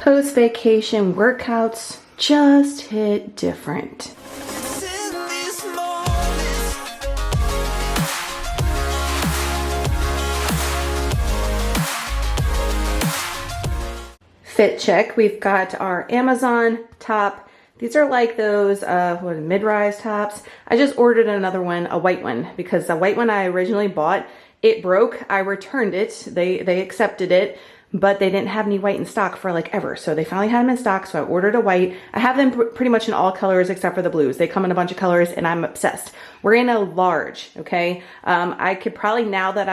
Post-vacation workouts just hit different. Fit check. We've got our Amazon top. These are like those mid-rise tops. I just ordered another one, a white one, because the white one I originally bought, it broke. I returned it. They accepted it, but they didn't have any white in stock for like ever. So they finally had them in stock, so I ordered a white. I have them pretty much in all colors except for the blues. They come in a bunch of colors and I'm obsessed. We're in a large, okay? I could probably, now that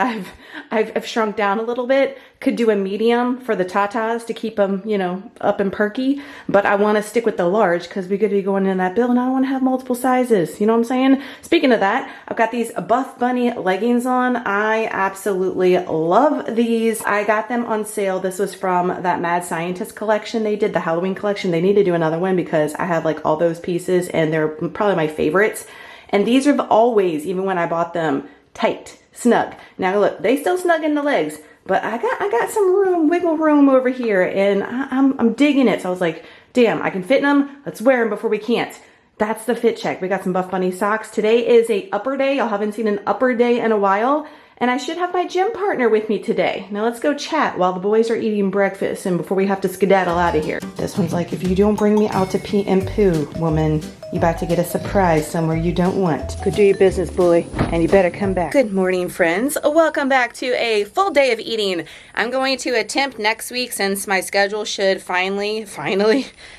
I've shrunk down a little bit, could do a medium for the tatas to keep them, you know, up and perky. But I want to stick with the large because we could be going in that build and I don't want to have multiple sizes. You know what I'm saying? Speaking of that, I've got these Buff Bunny leggings on. I absolutely love these. I got them on sale. This was from that Mad Scientist collection they did, the Halloween collection. They need to do another one because I have like all those pieces and they're probably my favorites. And these are always, even when I bought them, tight, snug. Now look, they still snug in the legs, but I got some room, wiggle room over here, and I'm digging it. So I was like, damn, I can fit in them. Let's wear them before we can't. That's the fit check. We got some Buff Bunny socks. Today is a upper day. Y'all haven't seen an upper day in a while. And I should have my gym partner with me today. Now let's go chat while the boys are eating breakfast and before we have to skedaddle out of here. This one's like, if you don't bring me out to pee and poo, woman, you about to get a surprise somewhere you don't want. Go do your business, boy, and you better come back. Good morning, friends. Welcome back to a full day of eating. I'm going to attempt next week, since my schedule should finally,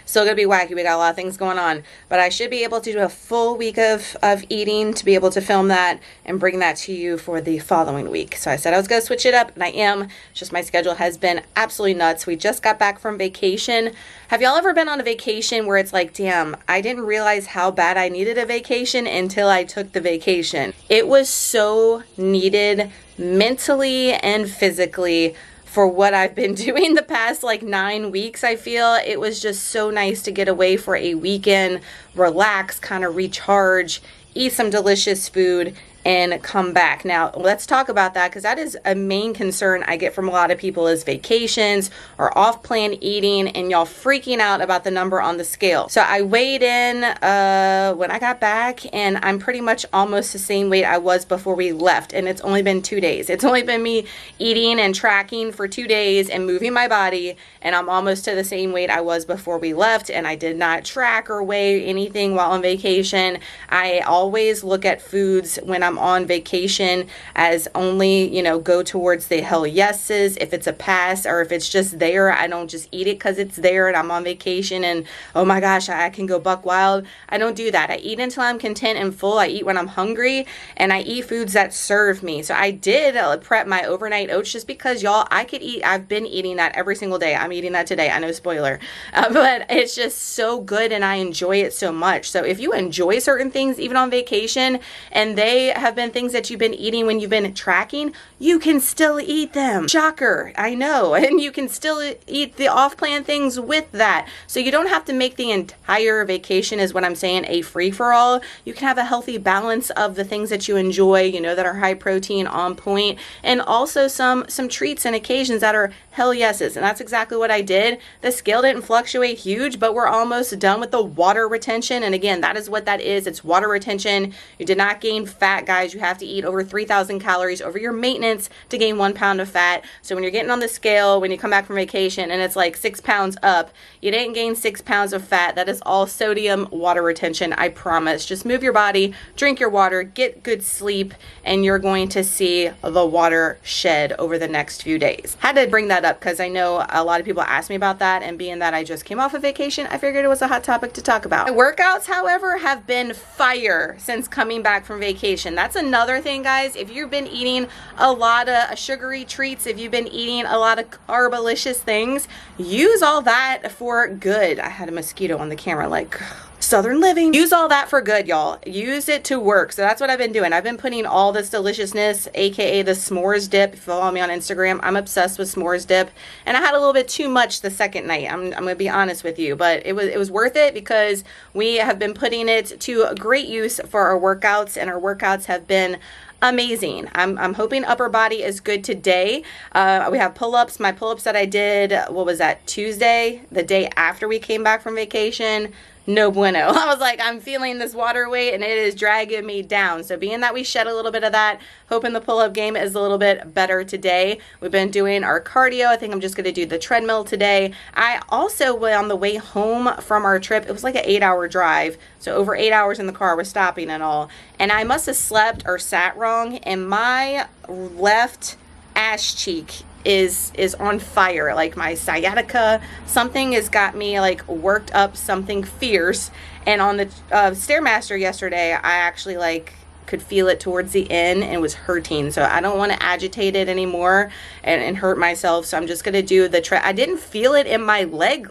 still gonna be wacky. We got a lot of things going on, but I should be able to do a full week of eating to be able to film that and bring that to you for the following week. So I said I was gonna switch it up, and I am. It's just my schedule has been absolutely nuts. We just got back from vacation. Have y'all ever been on a vacation where it's like, damn, I didn't realize how bad I needed a vacation until I took the vacation? It was so needed mentally and physically for what I've been doing the past like 9 weeks. I feel it was just so nice to get away for a weekend, relax, kind of recharge, eat some delicious food, and come back. Now let's talk about that, because that is a main concern I get from a lot of people, is vacations or off-plan eating and y'all freaking out about the number on the scale. So I weighed in when I got back, and I'm pretty much almost the same weight I was before we left, and it's only been 2 days. It's only been me eating and tracking for 2 days and moving my body, and I'm almost to the same weight I was before we left. And I did not track or weigh anything while on vacation. I always look at foods when I'm on vacation as only, you know, go towards the hell yeses. If it's a pass or if it's just there, I don't just eat it because it's there and I'm on vacation and oh my gosh, I can go buck wild. I don't do that. I eat until I'm content and full. I eat when I'm hungry, and I eat foods that serve me. So I did prep my overnight oats just because, y'all, I could eat. I've been eating that every single day. I'm eating that today. I know, spoiler, but it's just so good and I enjoy it so much. So if you enjoy certain things even on vacation and they have been things that you've been eating when you've been tracking, you can still eat them. Shocker, I know. And you can still eat the off-plan things with that. So you don't have to make the entire vacation, is what I'm saying, a free-for-all. You can have a healthy balance of the things that you enjoy, you know, that are high protein, on point, and also some treats and occasions that are hell yeses. And that's exactly what I did. The scale didn't fluctuate huge, but we're almost done with the water retention. And again, that is what that is. It's water retention. You did not gain fat, guys. You have to eat over 3,000 calories over your maintenance to gain 1 pound of fat. So when you're getting on the scale, when you come back from vacation and it's like 6 pounds up, you didn't gain 6 pounds of fat. That is all sodium water retention. I promise. Just move your body, drink your water, get good sleep, and you're going to see the water shed over the next few days. Had to bring that up because I know a lot of people ask me about that, and being that I just came off of vacation, I figured it was a hot topic to talk about. My workouts, however, have been fire since coming back from vacation. That's another thing, guys. If you've been eating a lot of sugary treats, if you've been eating a lot of carbolicious things, use all that for good. I had a mosquito on the camera, like, Southern living. Use all that for good, y'all. Use it to work. So that's what I've been doing. I've been putting all this deliciousness, aka the s'mores dip. If you follow me on Instagram, I'm obsessed with s'mores dip, and I had a little bit too much the second night. I'm gonna be honest with you, but it was worth it because we have been putting it to great use for our workouts, and our workouts have been amazing. I'm hoping upper body is good today. We have pull-ups. My pull-ups that I did, what was that, Tuesday, the day after we came back from vacation, no bueno. I was like, I'm feeling this water weight and it is dragging me down. So being that we shed a little bit of that, hoping the pull-up game is a little bit better today. We've been doing our cardio. I think I'm just going to do the treadmill today. I also, on the way home from our trip, it was like an 8-hour drive. So over 8 hours in the car, we're stopping and all. And I must have slept or sat wrong, and my left ass cheek is on fire. Like my sciatica, something has got me like worked up, something fierce. And on the Stairmaster yesterday, I actually like could feel it towards the end and was hurting. So I don't want to agitate it anymore and hurt myself. So I'm just gonna do the I didn't feel it in my leg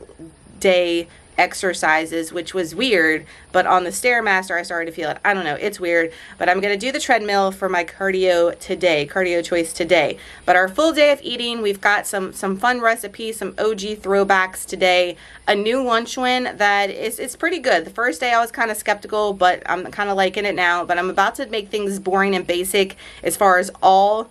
day exercises, which was weird, but on the Stairmaster I started to feel it. I don't know, it's weird, but I'm gonna do the treadmill for my cardio today, cardio choice today. But our full day of eating, we've got some fun recipes, some OG throwbacks today, a new lunch one that it's pretty good. The first day I was kind of skeptical, but I'm kind of liking it now. But I'm about to make things boring and basic as far as all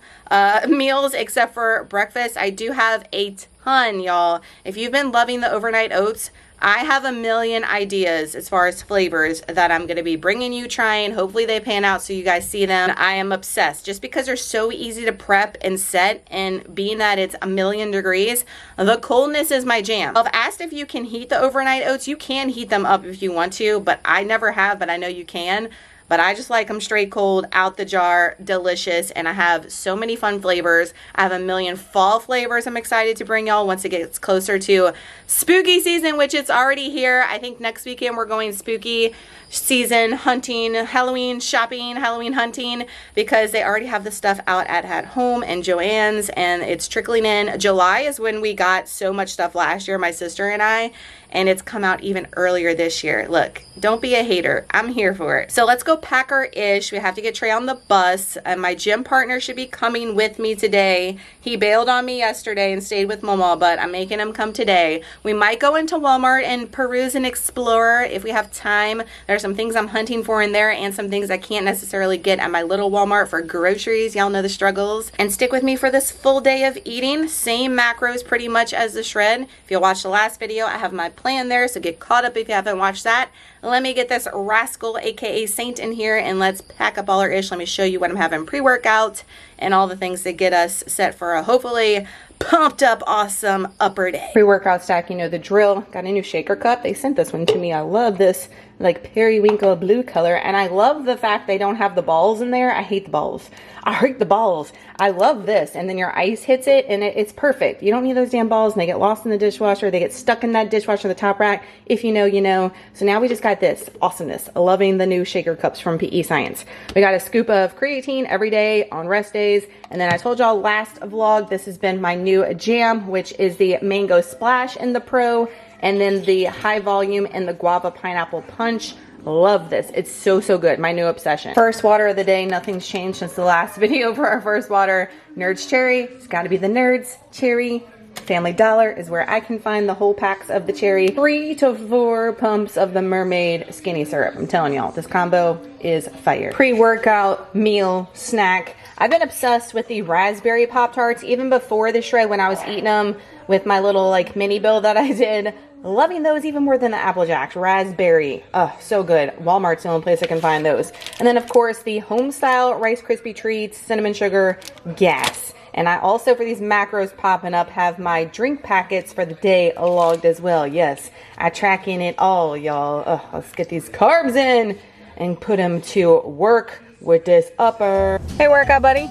meals except for breakfast. I do have a ton, y'all. If you've been loving the overnight oats, I have a million ideas as far as flavors that I'm going to be bringing you, trying. Hopefully they pan out so you guys see them. I am obsessed just because they're so easy to prep and set, and being that it's 1,000,000 degrees, the coldness is my jam. I've asked if you can heat the overnight oats. You can heat them up if you want to, but I never have, but I know you can. But I just like them straight cold, out the jar, delicious, and I have so many fun flavors. I have 1,000,000 fall flavors I'm excited to bring y'all once it gets closer to spooky season, which it's already here. I think next weekend we're going spooky season hunting, Halloween shopping, Halloween hunting, because they already have the stuff out at home and Joann's, and it's trickling in. July is when we got so much stuff last year, my sister and I, and it's come out even earlier this year. Look, don't be a hater. I'm here for it. So let's go pack our ish. We have to get Trey on the bus. My gym partner should be coming with me today. He bailed on me yesterday and stayed with Mama, but I'm making him come today. We might go into Walmart and peruse and explore if we have time. There's some things I'm hunting for in there and some things I can't necessarily get at my little Walmart for groceries. Y'all know the struggles. And stick with me for this full day of eating. Same macros pretty much as the shred. If you watched the last video, I have my plan there, so get caught up if you haven't watched that. Let me get this rascal aka Saint in here and let's pack up all our ish. Let me show you what I'm having pre-workout and all the things that get us set for a hopefully pumped up awesome upper day. Pre-workout stack, you know the drill. Got a new shaker cup. They sent this one to me. I love this like periwinkle blue color, and I love the fact they don't have the balls in there. I hate the balls. I hate the balls. I love this, and then your ice hits it and it's perfect. You don't need those damn balls and they get lost in the dishwasher. They get stuck in that dishwasher, the top rack. If you know, you know. So now we just got this awesomeness. Loving the new shaker cups from PEScience. We got a scoop of creatine every day on rest days, and then I told y'all last vlog this has been my new jam, which is the mango splash in the Pro, and then the high volume and the guava pineapple punch. Love this. It's so good. My new obsession. First water of the day. Nothing's changed since the last video for our first water. Nerds cherry. It's got to be the Nerds cherry. Family Dollar is where I can find the whole packs of the cherry. 3 to 4 pumps of the mermaid skinny syrup. I'm telling y'all, this combo is fire. Pre-workout meal snack. I've been obsessed with the raspberry Pop-Tarts even before the shred when I was eating them with my little like mini build that I did. Loving those even more than the Apple Jacks. Raspberry. Oh, so good. Walmart's the only place I can find those. And then, of course, the home-style Rice Krispie Treats, cinnamon sugar, gas. And I also, for these macros popping up, have my drink packets for the day logged as well. Yes, I tracking it all, y'all. Let's get these carbs in and put them to work with this upper. Hey, workout buddy.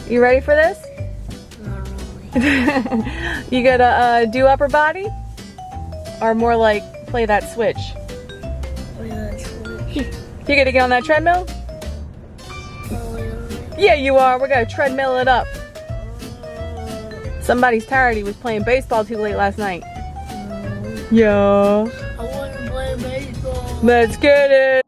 You ready for this? You gotta do upper body? Or more like play that switch? Play that switch. You gonna get on that treadmill? Yeah, you are. We're gonna treadmill it up. Somebody's tired. He was playing baseball too late last night. Yeah. I want to play baseball. Let's get it.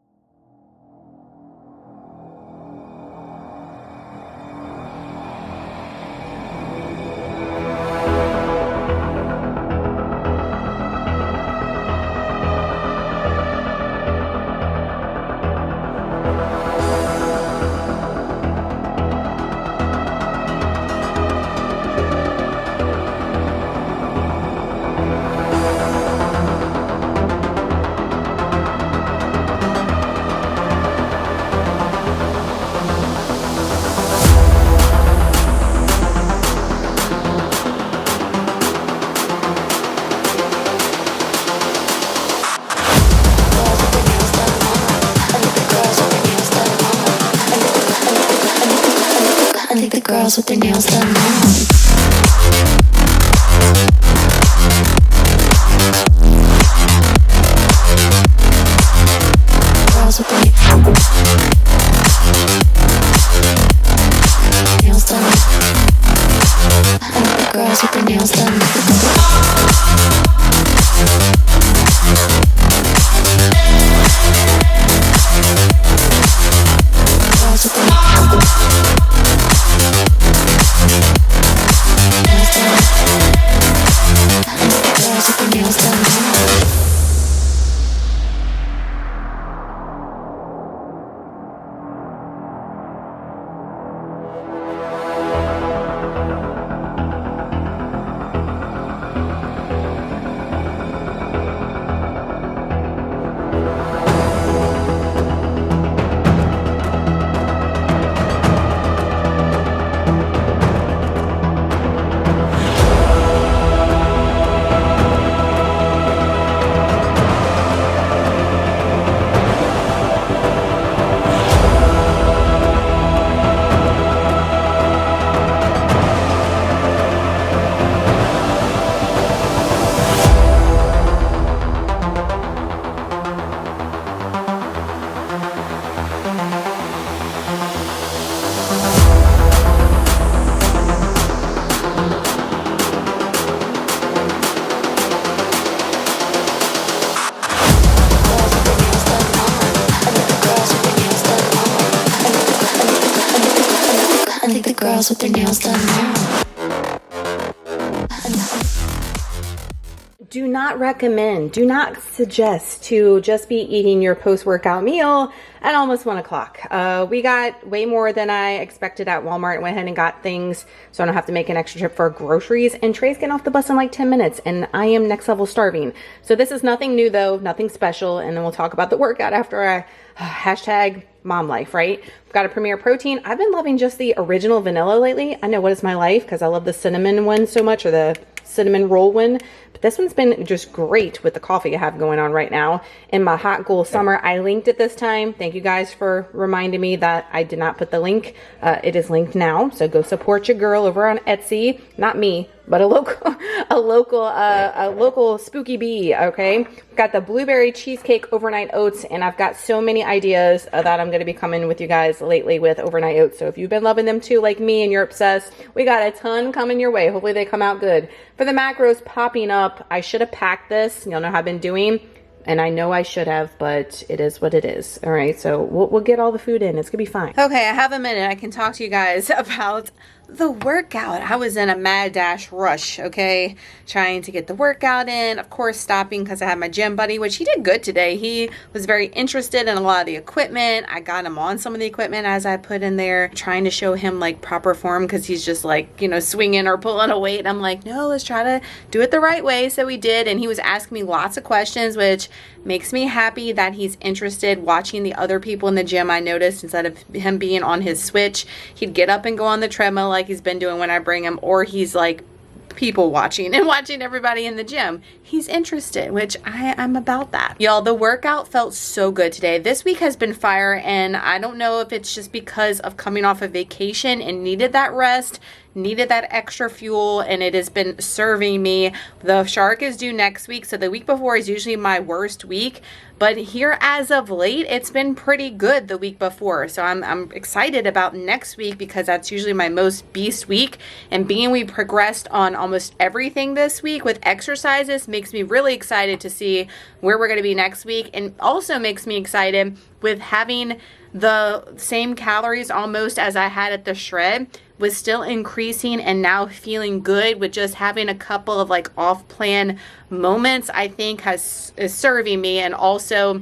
girls with their nails done now. Girls with their nails done. I like the girls with their nails done. Girls with their nails done now. Girls with their nails done now. Do not recommend, do not suggest to just be eating your post-workout meal at almost 1 o'clock. We got way more than I expected at Walmart. Went ahead and got things so I don't have to make an extra trip for groceries. And Trey's getting off the bus in like 10 minutes and I am next level starving. So this is nothing new though, nothing special. And then we'll talk about the workout after I hashtag mom life, right? We've got a Premier Protein. I've been loving just the original vanilla lately. I know what is my life because I love the cinnamon one so much, or the cinnamon roll one. But this one's been just great with the coffee I have going on right now in my hot Ghoul summer. I linked it this time. Thank you guys for reminding me that I did not put the link. It is linked now. So go support your girl over on Etsy. Not me, but a local spooky bee. Okay. Got the blueberry cheesecake overnight oats, and I've got so many ideas that I'm going to be coming with you guys lately with overnight oats. So if you've been loving them too, like me, and you're obsessed, we got a ton coming your way. Hopefully they come out good. For the macros popping up, I should have packed this. Y'all know how I've been doing, and I know I should have, but it is what it is. All right, so we'll get all the food in. It's gonna be fine. Okay, I have a minute. I can talk to you guys about the workout. I was in a mad dash rush, okay, trying to get the workout in, of course stopping because I had my gym buddy, which he did good today. He was very interested in a lot of the equipment. I got him on some of the equipment as I put in there, trying to show him like proper form, because he's just like, you know, swinging or pulling a weight. I'm like, no, let's try to do it the right way. So we did, and he was asking me lots of questions, which makes me happy that he's interested. Watching the other people in the gym, I noticed instead of him being on his switch, he'd get up and go on the treadmill like he's been doing when I bring him, or he's like people watching and watching everybody in the gym. He's interested, which I'm about that. Y'all, the workout felt so good today. This week has been fire, and I don't know if it's just because of coming off a vacation and needed that rest, needed that extra fuel, and it has been serving me. The shark is due next week, so the week before is usually my worst week, but here as of late it's been pretty good the week before. So I'm excited about next week, because that's usually my most beast week, and being we progressed on almost everything this week with exercises makes me really excited to see where we're going to be next week, and also makes me excited with having the same calories almost as I had at the shred, was still increasing and now feeling good with just having a couple of like off-plan moments. I think is serving me, and also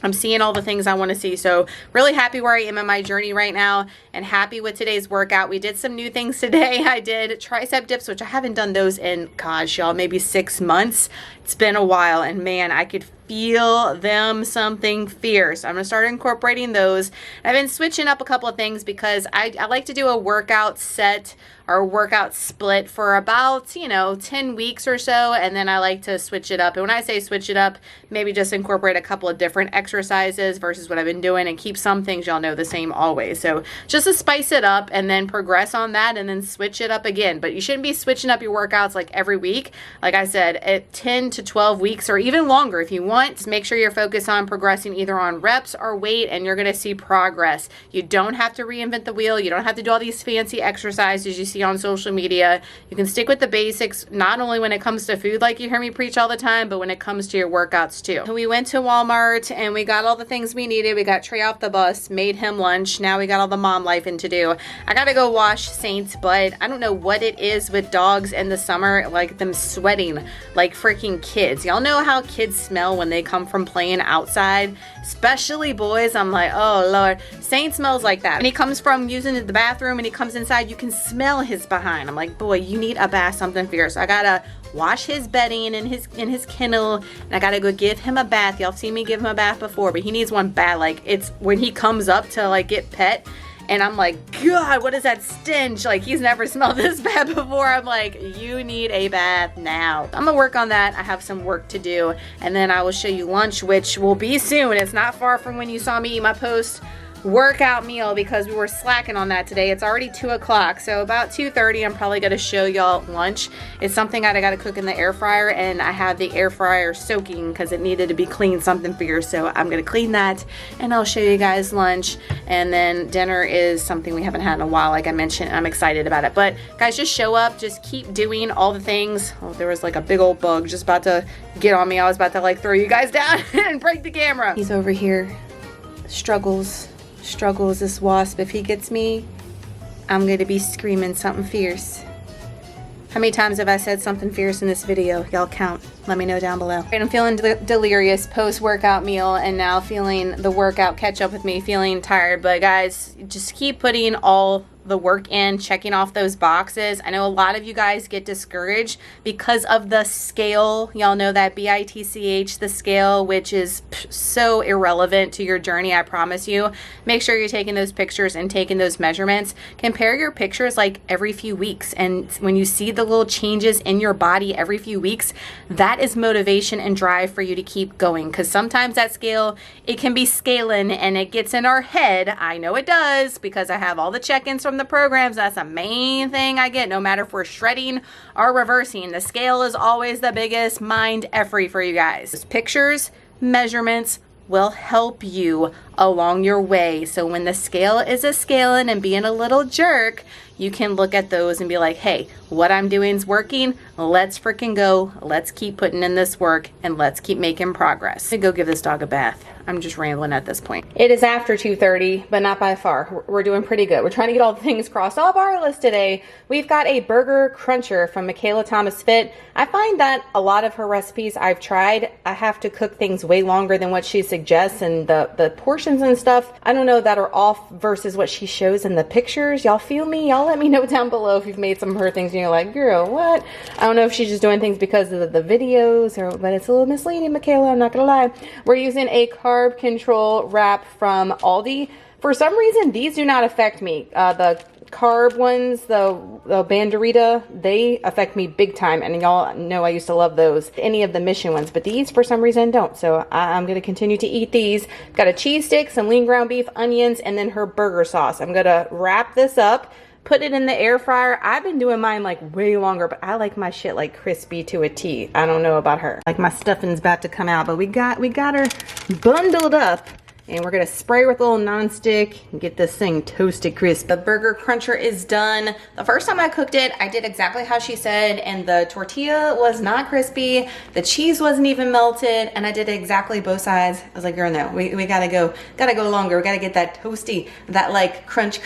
I'm seeing all the things I want to see. So really happy where I am in my journey right now, and happy with today's workout. We did some new things today. I did tricep dips, which I haven't done those in, gosh, y'all, maybe 6 months. It's been a while, and man, I could feel them something fierce. I'm gonna start incorporating those. I've been switching up a couple of things because I like to do a workout set or workout split for about, you know, 10 weeks or so, and then I like to switch it up. And when I say switch it up, maybe just incorporate a couple of different exercises versus what I've been doing and keep some things y'all know the same always. So just to spice it up and then progress on that and then switch it up again. But you shouldn't be switching up your workouts like every week. Like I said, at 10 to 12 weeks or even longer if you want. Just make sure you're focused on progressing either on reps or weight, and you're gonna see progress. You don't have to reinvent the wheel. You don't have to do all these fancy exercises you see on social media. You can stick with the basics, not only when it comes to food like you hear me preach all the time, but when it comes to your workouts too. We went to Walmart and we got all the things we needed. We got Trey off the bus, made him lunch. Now we got all the mom life in to do. I gotta go wash Saint's butt. I don't know what it is with dogs in the summer, like them sweating like freaking kids. Y'all know how kids smell when they come from playing outside, especially boys. I'm like, oh Lord. Saint smells like that. And he comes from using the bathroom and he comes inside, you can smell his behind. I'm like, boy, you need a bath, something fierce. I gotta wash his bedding in his kennel, and I gotta go give him a bath. Y'all seen me give him a bath before, but he needs one bad. Like, it's when he comes up to like get pet, and I'm like, God, what is that stench? Like, he's never smelled this bad before. I'm like, you need a bath now. I'm gonna work on that. I have some work to do, and then I will show you lunch, which will be soon. It's not far from when you saw me eat my post workout meal because we were slacking on that today. It's already 2 o'clock, so about 2:30 I'm probably gonna show y'all lunch. It's something I gotta cook in the air fryer, and I have the air fryer soaking because it needed to be cleaned, something fierce. So I'm gonna clean that and I'll show you guys lunch. And then dinner is something we haven't had in a while, like I mentioned, and I'm excited about it. But guys, just show up, just keep doing all the things. Oh, there was like a big old bug just about to get on me. I was about to like throw you guys down and break the camera. He's over here, struggles this wasp. If he gets me, I'm gonna be screaming something fierce. How many times have I said something fierce in this video? Y'all count. Let me know down below. I'm feeling delirious post-workout meal, and now feeling the workout catch up with me, feeling tired. But guys, just keep putting all the work in, checking off those boxes. I know a lot of you guys get discouraged because of the scale. Y'all know that BITCH, the scale, which is so irrelevant to your journey, I promise you. Make sure you're taking those pictures and taking those measurements. Compare your pictures like every few weeks, and when you see the little changes in your body every few weeks, that is motivation and drive for you to keep going. Because sometimes that scale, it can be scaling and it gets in our head. I know it does because I have all the check-ins from the programs. That's the main thing I get, no matter if we're shredding or reversing. The scale is always the biggest mind effery for you guys. Pictures, measurements will help you along your way. So when the scale is a scaling and being a little jerk, you can look at those and be like, hey, what I'm doing is working. Let's freaking go. Let's keep putting in this work and let's keep making progress. I'm gonna go give this dog a bath. I'm just rambling at this point. It is after 2:30, but not by far. We're doing pretty good. We're trying to get all the things crossed off our list today. We've got a burger cruncher from Michaela Thomas Fit. I find that a lot of her recipes I've tried, I have to cook things way longer than what she suggests, and the portions and stuff, I don't know, that are off versus what she shows in the pictures. Y'all feel me? Y'all let me know down below if you've made some of her things and you're like, girl, what? I don't know if she's just doing things because of the videos, but it's a little misleading, Michaela, I'm not gonna lie. We're using a carb control wrap from Aldi. For some reason, these do not affect me. The carb ones, the Banderita, they affect me big time, and y'all know I used to love those, any of the Mission ones, but these for some reason don't. So I'm going to continue to eat these. Got a cheese stick, some lean ground beef, onions, and then her burger sauce. I'm going to wrap this up, put it in the air fryer. I've been doing mine like way longer, but I like my shit like crispy to a T. I don't know about her. Like my stuffing's about to come out, but we got her bundled up. And we're gonna spray with a little nonstick and get this thing toasted crisp. The burger cruncher is done. The first time I cooked it, I did exactly how she said, and the tortilla was not crispy. The cheese wasn't even melted, and I did exactly both sides. I was like, girl, no, we gotta go longer. We gotta get that toasty, that like crunch,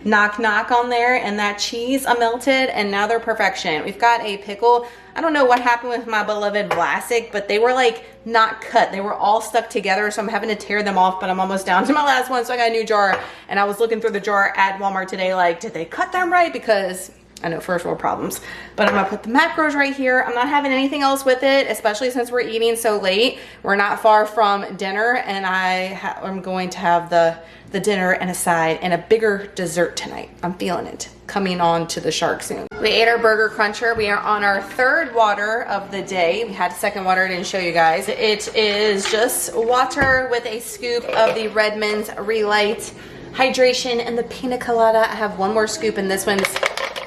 knock on there, and that cheese melted, and now they're perfection. We've got a pickle. I don't know what happened with my beloved Vlasic, but they were like not cut. They were all stuck together, so I'm having to tear them off, but I'm almost down to my last one, so I got a new jar. And I was looking through the jar at Walmart today like, did they cut them right? Because I know, first world problems. But I'm gonna put the macros right here. I'm not having anything else with it, especially since we're eating so late. We're not far from dinner, and I'm going to have the dinner and a side and a bigger dessert tonight. I'm feeling it coming on to the shark soon. We ate our burger cruncher. We are on our third water of the day. We had a second water, I didn't show you guys. It is just water with a scoop of the Redmond's Relight hydration and the pina colada. I have one more scoop, and this one's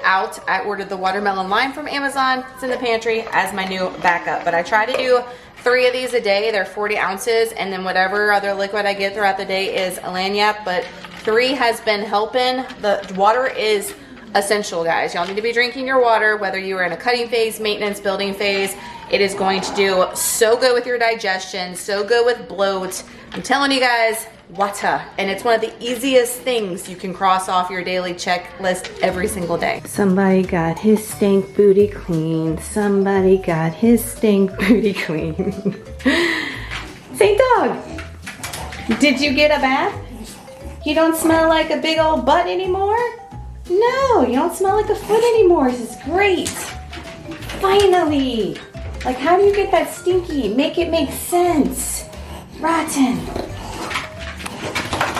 out. I ordered the watermelon lime from Amazon. It's in the pantry as my new backup, but I try to do 3 of these a day. They're 40 ounces, and then whatever other liquid I get throughout the day is lagniappe, but 3 has been helping. The water is essential, guys. Y'all need to be drinking your water, whether you are in a cutting phase, maintenance, building phase. It is going to do so good with your digestion, so good with bloat. I'm telling you guys, water. And it's one of the easiest things you can cross off your daily checklist every single day. Somebody got his stink booty clean. Somebody got his stink booty clean. Say, dog, did you get a bath? You don't smell like a big old butt anymore? No, you don't smell like a foot anymore. This is great. Finally. Like, how do you get that stinky? Make it make sense. Rotten.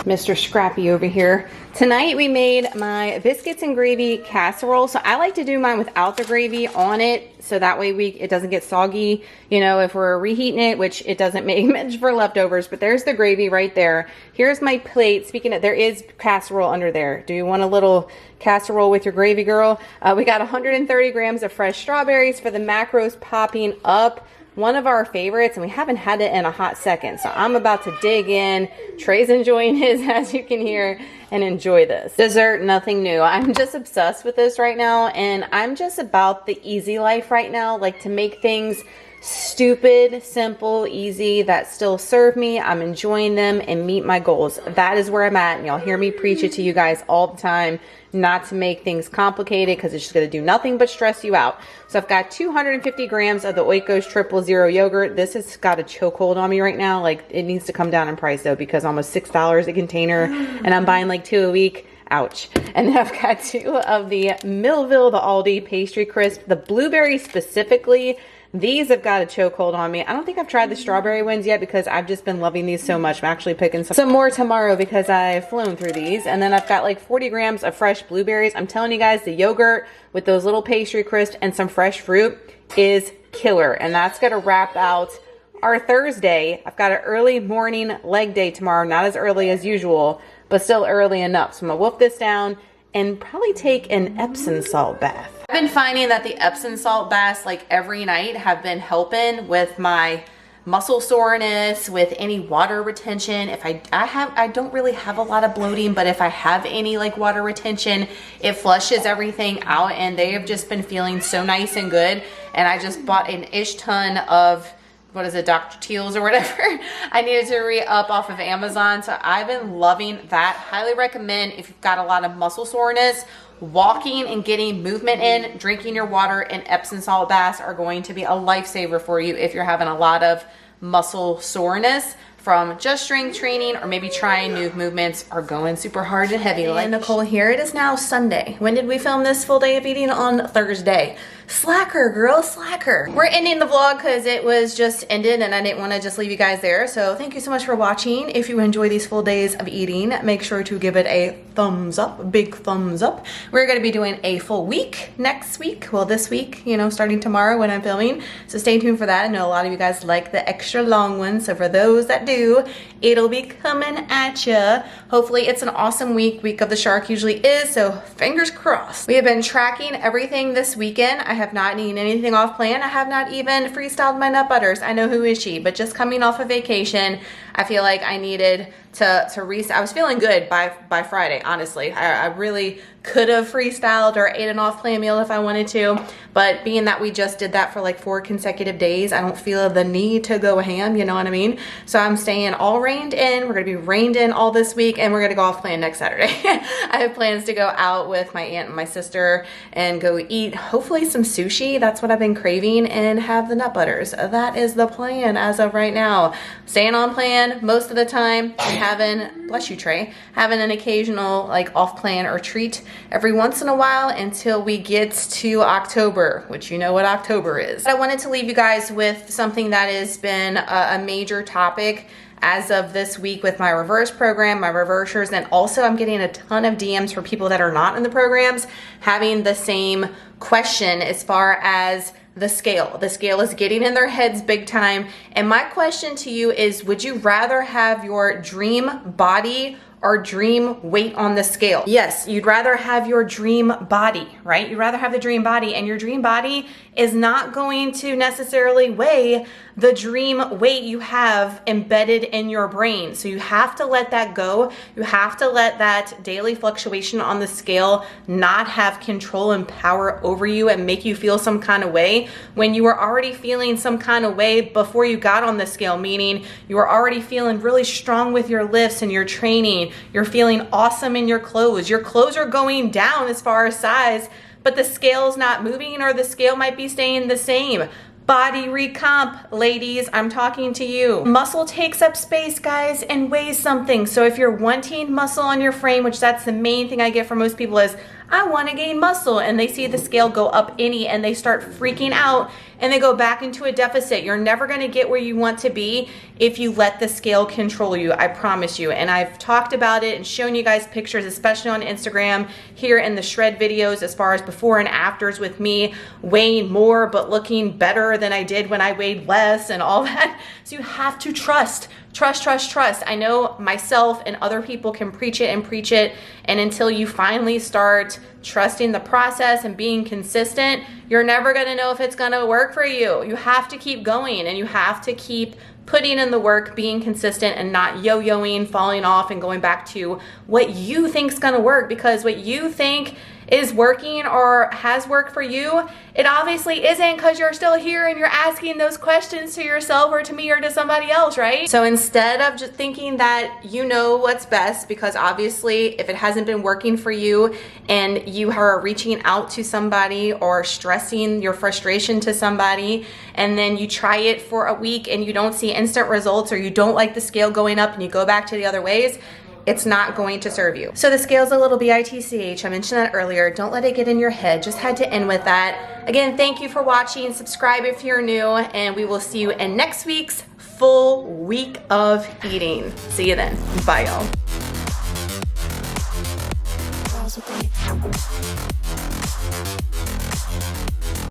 Mr. Scrappy over here. Tonight we made my biscuits and gravy casserole. So I like to do mine without the gravy on it, so that way it doesn't get soggy, you know, if we're reheating it, which it doesn't make much for leftovers. But there's the gravy right there. Here's my plate. Speaking of, there is casserole under there. Do you want a little casserole with your gravy, girl? We got 130 grams of fresh strawberries for the macros popping up. One of our favorites, and we haven't had it in a hot second, so I'm about to dig in. Trey's enjoying his, as you can hear, and enjoy this. Dessert, nothing new. I'm just obsessed with this right now, and I'm just about the easy life right now, like to make things stupid, simple, easy, that still serve me. I'm enjoying them and meet my goals. That is where I'm at, and y'all hear me preach it to you guys all the time, not to make things complicated, because it's just going to do nothing but stress you out. So I've got 250 grams of the Oikos 000 yogurt. This has got a chokehold on me right now. Like, it needs to come down in price though, because almost $6 a container, and I'm buying like 2 a week. Ouch. And then I've got 2 of the Millville, the Aldi pastry crisp, the blueberry specifically. These have got a chokehold on me. I don't think I've tried the strawberry ones yet, because I've just been loving these so much. I'm actually picking some more tomorrow because I've flown through these. And then I've got like 40 grams of fresh blueberries. I'm telling you guys, the yogurt with those little pastry crisps and some fresh fruit is killer. And that's going to wrap out our Thursday. I've got an early morning leg day tomorrow. Not as early as usual, but still early enough. So I'm going to wolf this down and probably take an Epsom salt bath. I've been finding that the Epsom salt baths, like every night, have been helping with my muscle soreness, with any water retention. If I don't really have a lot of bloating, but if I have any like water retention, it flushes everything out, and they have just been feeling so nice and good. And I just bought an ish ton of, what is it, Dr. Teal's or whatever. I needed to re-up off of Amazon. So I've been loving that. Highly recommend if you've got a lot of muscle soreness. Walking and getting movement in, drinking your water, and Epsom salt baths are going to be a lifesaver for you if you're having a lot of muscle soreness from just strength training, or maybe trying new movements, or going super hard and heavy. Like Nicole here. It is now Sunday. When did we film this full day of eating? On Thursday. Slacker, girl, slacker. We're ending the vlog because it was just ended, and I didn't want to just leave you guys there. So thank you so much for watching. If you enjoy these full days of eating, make sure to give it a thumbs up, a big thumbs up. We're going to be doing a full week next week. Well, this week, you know, starting tomorrow when I'm filming. So stay tuned for that. I know a lot of you guys like the extra long ones. So for those that do, it'll be coming at ya. Hopefully it's an awesome week. Week of the Shark usually is, so fingers crossed. We have been tracking everything this weekend. I have not eaten anything off plan. I have not even freestyled my nut butters. I know, who is she? But just coming off of vacation, I feel like I needed to reset. I was feeling good by Friday, honestly. I really could have freestyled or ate an off-plan meal if I wanted to, but being that we just did that for like 4 consecutive days, I don't feel the need to go ham, you know what I mean? So I'm staying all reined in. We're gonna be reined in all this week, and we're gonna go off plan next Saturday. I have plans to go out with my aunt and my sister and go eat hopefully some sushi. That's what I've been craving, and have the nut butters. That is the plan as of right now. Staying on plan most of the time, and having, bless you Trey, having an occasional like off plan or treat every once in a while until we get to October, which you know what October is. I wanted to leave you guys with something that has been a major topic as of this week with my reverse program, my reversers, and also I'm getting a ton of DMs for people that are not in the programs having the same question as far as the scale. The scale is getting in their heads big time. And my question to you is, would you rather have your dream body or dream weight on the scale? Yes, you'd rather have your dream body, right? You'd rather have the dream body, and your dream body is not going to necessarily weigh the dream weight you have embedded in your brain. So you have to let that go. You have to let that daily fluctuation on the scale not have control and power over you and make you feel some kind of way when you were already feeling some kind of way before you got on the scale, meaning you were already feeling really strong with your lifts and your training. You're feeling awesome in your clothes. Your clothes are going down as far as size, but the scale's not moving, or the scale might be staying the same. Body recomp, ladies, I'm talking to you. Muscle takes up space, guys, and weighs something. So if you're wanting muscle on your frame, which that's the main thing I get from most people is, I want to gain muscle, and they see the scale go up any and they start freaking out and they go back into a deficit. You're never going to get where you want to be if you let the scale control you, I promise you. And I've talked about it and shown you guys pictures, especially on Instagram, here in the shred videos, as far as before and afters with me weighing more but looking better than I did when I weighed less and all that. So you have to trust. Trust, trust, trust. I know myself and other people can preach it and preach it, and until you finally start trusting the process and being consistent, you're never going to know if it's going to work for you. You have to keep going, and you have to keep putting in the work, being consistent, and not yo-yoing, falling off, and going back to what you think is going to work, because what you think is working or has worked for you, it obviously isn't, because you're still here and you're asking those questions to yourself or to me or to somebody else, right? So instead of just thinking that you know what's best, because obviously if it hasn't been working for you and you are reaching out to somebody or stressing your frustration to somebody, and then you try it for a week and you don't see instant results, or you don't like the scale going up and you go back to the other ways, it's not going to serve you. So the scale's a little bitch. I mentioned that earlier. Don't let it get in your head. Just had to end with that. Again, thank you for watching. Subscribe if you're new, and we will see you in next week's full week of eating. See you then. Bye, y'all.